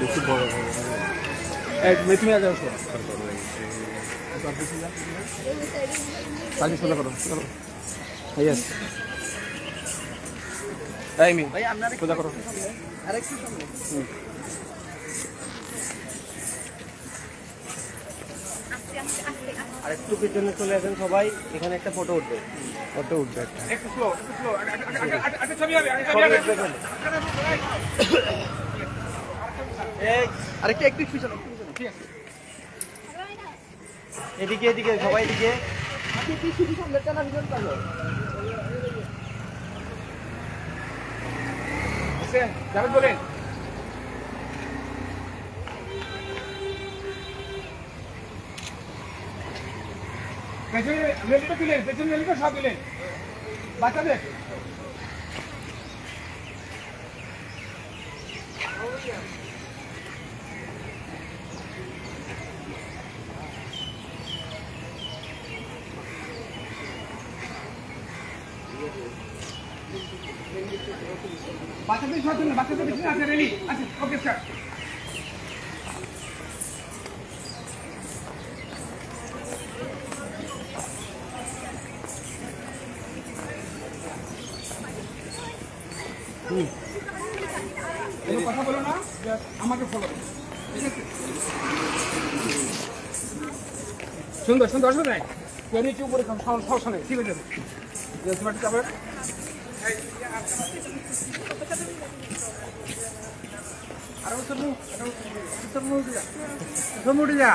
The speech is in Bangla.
বেশি বড় তুমি আগে আসো কালি সোজা করো ইয়েস এই মি ভাই আপনারা সোজা করো আরেকটু সামনে আরেকটু পিছনে চলে আসেন সবাই, এখানে একটা ফটো উঠবে। ফটো উঠবে একটু স্লো আচ্ছা ছবি হবে ছবি হবে এই আরেকটু একটু পিছনে ঠিক আছে এদিকে এদিকে সবাই এদিকে। শুধু সামনে টানা ভিজন পাবো ওকে জাভেদ বলেন পেছনে রেলিটা দিলেন, পেছনে রেলিটা সব দিলেন বাচ্চাদের বাচ্চাদের সব দিলেন, বাচ্চাদের পেছনে আছে রেলি আচ্ছা ওকে স্যার কোনো কথা বলো না, আমাকে ফলো করো ঠিক আছে সুন্দর সুন্দর আসবে নাই নিচে উপরে সমস্যা নেই ঠিক আছে যাবে আরো উঠে যা